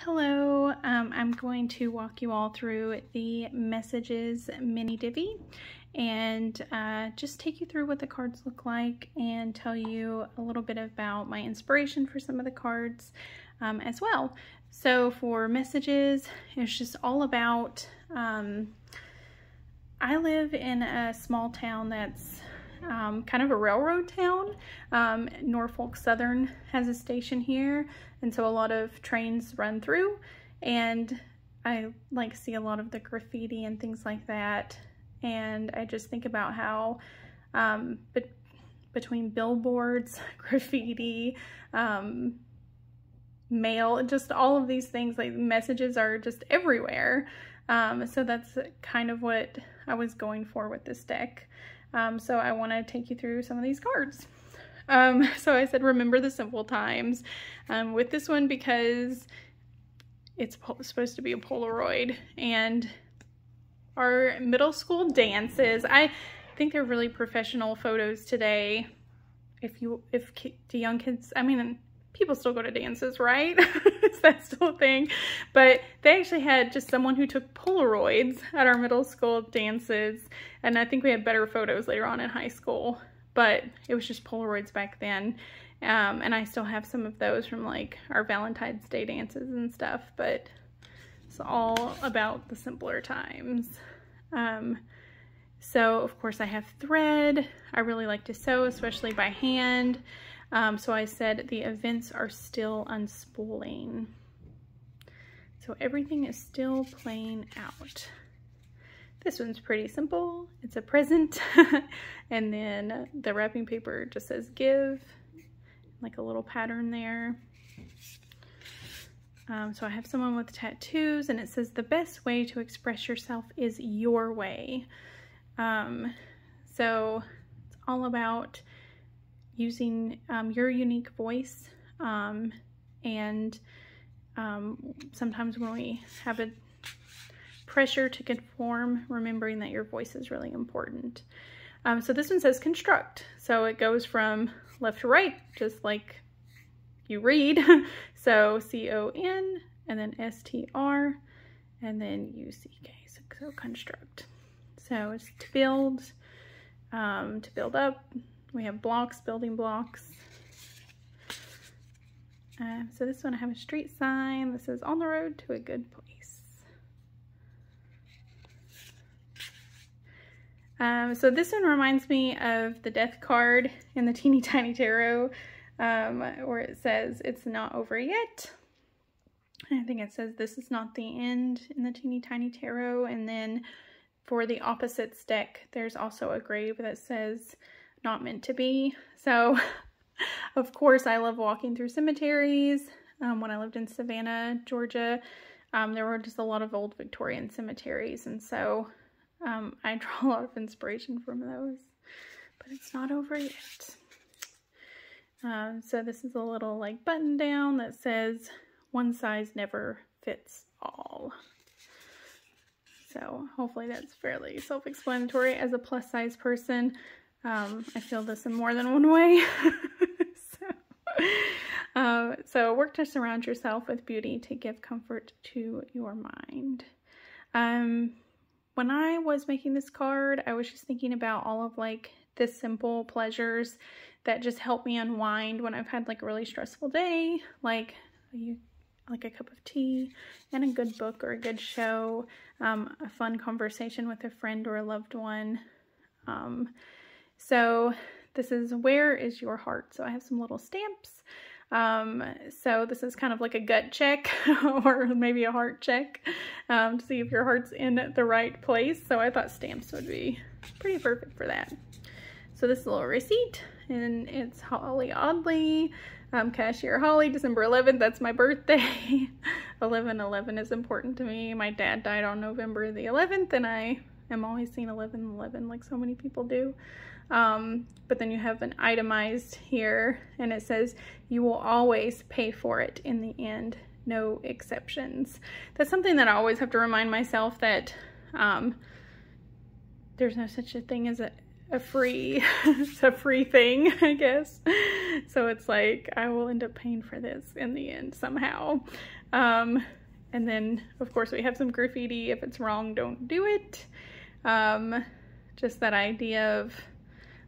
Hello, I'm going to walk you all through the Messages mini Divi and just take you through what the cards look like and tell you a little bit about my inspiration for some of the cards as well. So for Messages, it's just all about, I live in a small town that's kind of a railroad town. Norfolk Southern has a station here, and so a lot of trains run through, and I like see a lot of the graffiti and things like that, and I just think about how between billboards, graffiti, mail, just all of these things, like messages are just everywhere. So that's kind of what I was going for with this deck. So I want to take you through some of these cards. So I said, remember the simple times with this one because it's supposed to be a Polaroid, and our middle school dances, I think they're really professional photos today. If the young kids, I mean, people still go to dances, right? Is that still a thing? But they actually had just someone who took Polaroids at our middle school dances, and I think we had better photos later on in high school, but it was just Polaroids back then. And I still have some of those from like our Valentine's Day dances and stuff, but it's all about the simpler times. So of course I have thread. I really like to sew, especially by hand. So I said the events are still unspooling. So everything is still playing out. This one's pretty simple. It's a present. And then the wrapping paper just says give, like a little pattern there. So I have someone with tattoos, and it says the best way to express yourself is your way. So it's all about using your unique voice, and sometimes when we have a pressure to conform, remembering that your voice is really important. So this one says construct, so it goes from left to right, just like you read. So C-O-N, and then S-T-R, and then U-C-K, so construct. So it's to build up. We have blocks, building blocks. So this one I have a street sign. This is on the road to a good place. So this one reminds me of the death card in the Teeny Tiny Tarot, where it says it's not over yet. I think it says this is not the end in the Teeny Tiny Tarot. And then for the opposites deck, there's also a grave that says not meant to be. So of course I love walking through cemeteries. When I lived in Savannah, Georgia, there were just a lot of old Victorian cemeteries, and so I draw a lot of inspiration from those, but it's not over yet. So this is a little like button down that says one size never fits all. So hopefully that's fairly self-explanatory. As a plus size person, I feel this in more than one way. So work to surround yourself with beauty to give comfort to your mind. When I was making this card, I was just thinking about all of like the simple pleasures that just help me unwind when I've had like a really stressful day, like a cup of tea and a good book or a good show, a fun conversation with a friend or a loved one. So this is where is your heart? So I have some little stamps. So this is kind of like a gut check or maybe a heart check to see if your heart's in the right place. So I thought stamps would be pretty perfect for that. So this is a little receipt, and it's Holly Audley, Cashier Holly, December 11th. That's my birthday. 11/11 is important to me. My dad died on November the 11th, and I am always seeing 11/11 like so many people do. But then you have an itemized here, and it says you will always pay for it in the end, no exceptions. That's something that I always have to remind myself, that there's no such a thing as a free, it's a free thing, I guess. So it's like, I will end up paying for this in the end somehow. And then of course we have some graffiti. If it's wrong, don't do it. Just that idea of,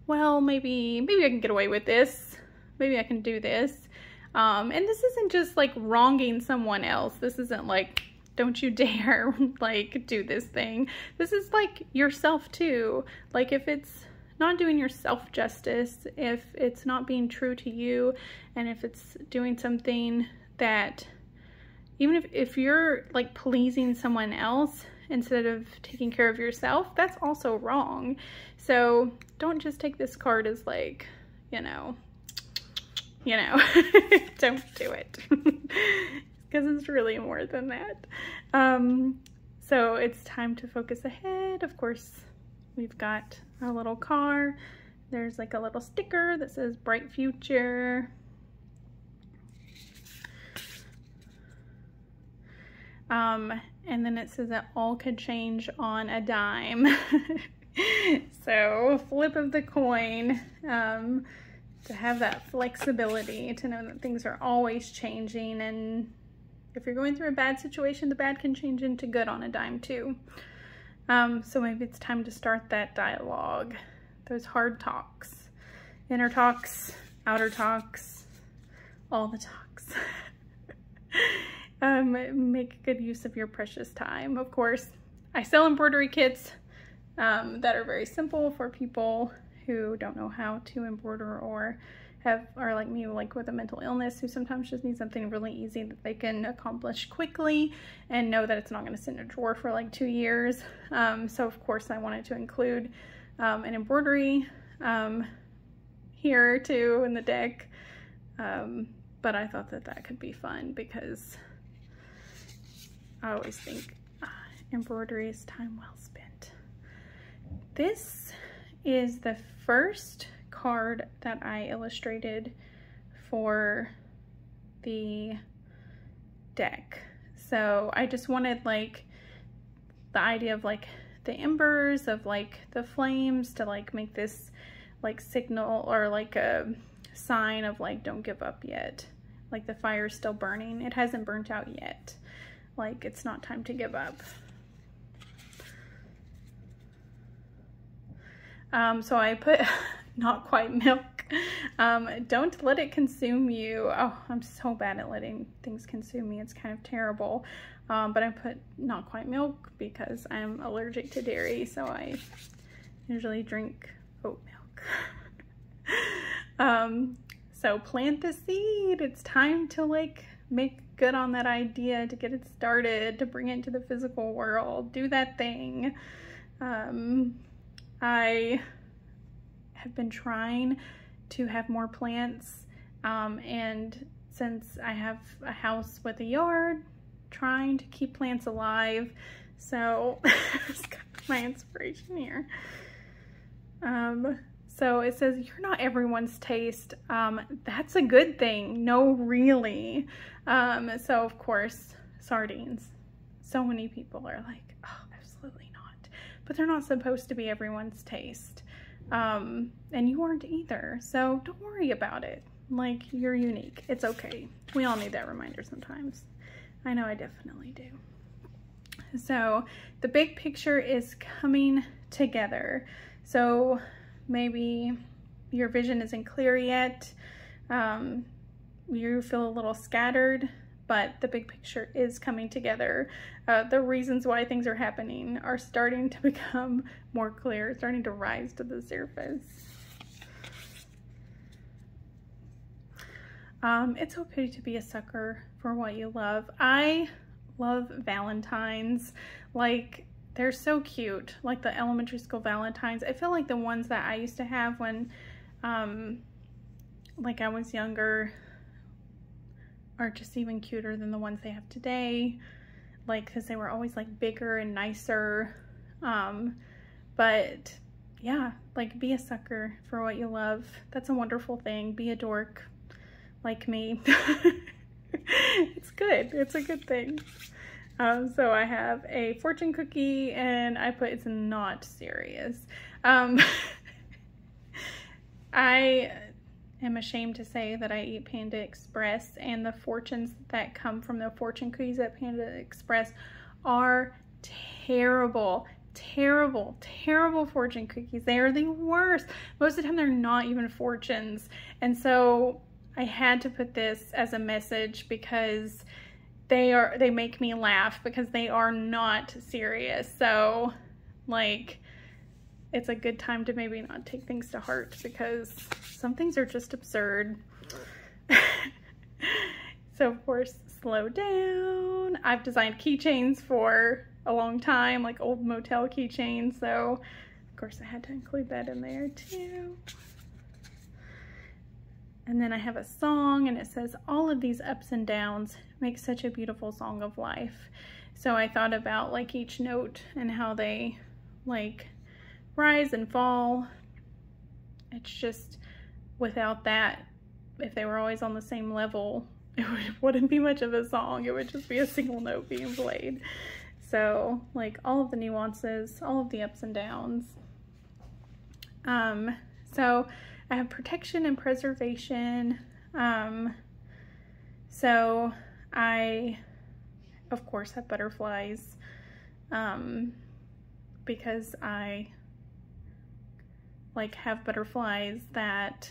well, maybe I can get away with this. Maybe I can do this. And this isn't just like wronging someone else. This isn't like, don't you dare like do this thing. This is like yourself too. Like if it's not doing yourself justice, if it's not being true to you, and if it's doing something that, even if you're like pleasing someone else instead of taking care of yourself, that's also wrong. So don't just take this card as like, you know, don't do it. Because it's really more than that. So it's time to focus ahead. Of course, we've got our little car. There's like a little sticker that says bright future. And then it says that all could change on a dime. So flip of the coin, to have that flexibility, to know that things are always changing, and if you're going through a bad situation, the bad can change into good on a dime too. So maybe it's time to start that dialogue, those hard talks, inner talks, outer talks, all the talks. Make good use of your precious time. Of course, I sell embroidery kits that are very simple for people who don't know how to embroider, or are like me, like with a mental illness, who sometimes just need something really easy that they can accomplish quickly and know that it's not going to sit in a drawer for like 2 years. So of course I wanted to include an embroidery here too in the deck, but I thought that that could be fun because I always think embroidery is time well spent. This is the first card that I illustrated for the deck. So I just wanted like the idea of like the embers of like the flames to like make this like signal or like a sign of like don't give up yet. Like the fire's still burning. It hasn't burnt out yet. Like it's not time to give up. So I put not quite milk. Don't let it consume you. Oh, I'm so bad at letting things consume me. It's kind of terrible. But I put not quite milk because I'm allergic to dairy. So I usually drink oat milk. So plant the seed. It's time to like make good on that idea, to get it started, to bring it into the physical world. Do that thing. I have been trying to have more plants, and since I have a house with a yard, trying to keep plants alive. So that's kind of my inspiration here. So it says, you're not everyone's taste. That's a good thing. No, really. So of course, sardines. So many people are like, oh, absolutely not. But they're not supposed to be everyone's taste. And you aren't either. So don't worry about it. Like, you're unique. It's okay. We all need that reminder sometimes. I know I definitely do. So the big picture is coming together. So maybe your vision isn't clear yet. You feel a little scattered, but the big picture is coming together. The reasons why things are happening are starting to become more clear, starting to rise to the surface. It's okay to be a sucker for what you love. I love Valentines. Like, they're so cute. Like the elementary school Valentines. I feel like the ones that I used to have when like I was younger are just even cuter than the ones they have today. Like, because they were always like bigger and nicer. But yeah, like, be a sucker for what you love. That's a wonderful thing. Be a dork like me. It's good. It's a good thing. So I have a fortune cookie, and I put, it's not serious. I am ashamed to say that I eat Panda Express, and the fortunes that come from the fortune cookies at Panda Express are terrible. Terrible, terrible fortune cookies. They are the worst. Most of the time they're not even fortunes. And so I had to put this as a message because they make me laugh because they are not serious. So like, it's a good time to maybe not take things to heart because some things are just absurd. So of course, slow down. I've designed keychains for a long time, like old motel keychains, so of course I had to include that in there too. And then I have a song, and it says, all of these ups and downs make such a beautiful song of life. So I thought about like each note and how they like rise and fall. It's just, without that, if they were always on the same level, it wouldn't be much of a song. It would just be a single note being played. So like all of the nuances, all of the ups and downs. So I have protection and preservation. So I, of course, have butterflies, because I like have butterflies that,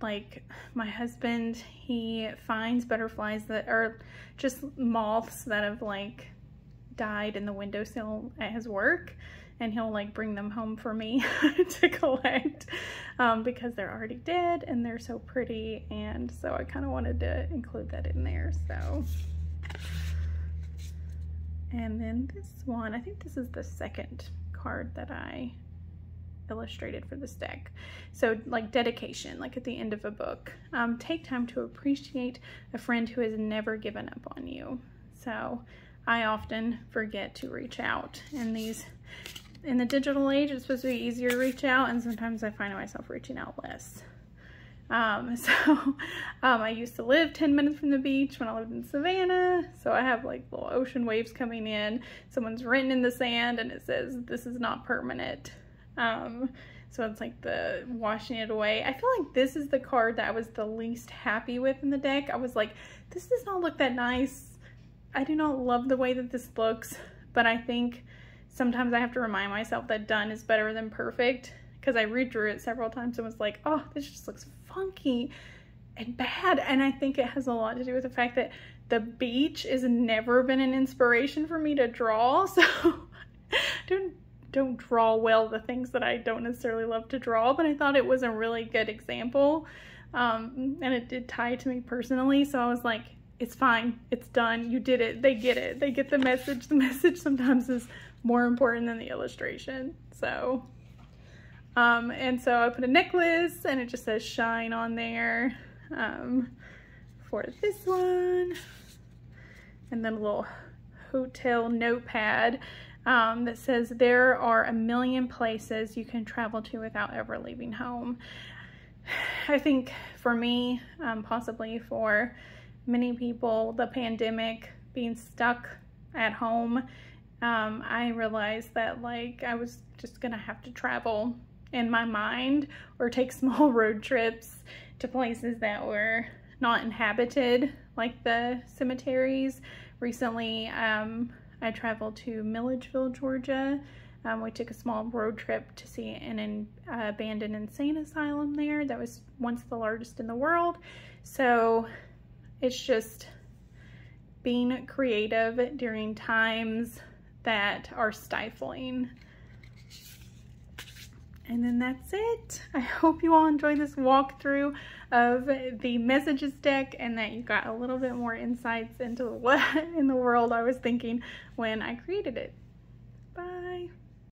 like my husband, he finds butterflies that are just moths that have like died in the windowsill at his work, and he'll like bring them home for me to collect, because they're already dead and they're so pretty. And so I kind of wanted to include that in there. So, and then this one, I think this is the second card that I illustrated for this deck. So like dedication, like at the end of a book. Take time to appreciate a friend who has never given up on you. So I often forget to reach out, and in the digital age, it's supposed to be easier to reach out, and sometimes I find myself reaching out less. I used to live 10 minutes from the beach when I lived in Savannah, so I have like little ocean waves coming in. Someone's written in the sand and it says, "This is not permanent." So it's like the washing it away. I feel like this is the card that I was the least happy with in the deck. I was like, this does not look that nice. I do not love the way that this looks, but I think sometimes I have to remind myself that done is better than perfect, because I redrew it several times and was like, oh, this just looks funky and bad. And I think it has a lot to do with the fact that the beach has never been an inspiration for me to draw. So don't draw well the things that I don't necessarily love to draw, but I thought it was a really good example. And it did tie to me personally. So I was like, it's fine. It's done. You did it. They get it. They get the message. The message sometimes is more important than the illustration. So, and so I put a necklace, and it just says shine on there, for this one. And then a little hotel notepad, that says there are a million places you can travel to without ever leaving home. I think for me, possibly for many people, the pandemic, being stuck at home, I realized that like I was just gonna have to travel in my mind or take small road trips to places that were not inhabited, like the cemeteries. Recently, I traveled to Milledgeville, Georgia. We took a small road trip to see an abandoned insane asylum there that was once the largest in the world. So it's just being creative during times that are stifling. And then that's it. I hope you all enjoyed this walkthrough of the messages deck, and that you got a little bit more insights into what in the world I was thinking when I created it. Bye.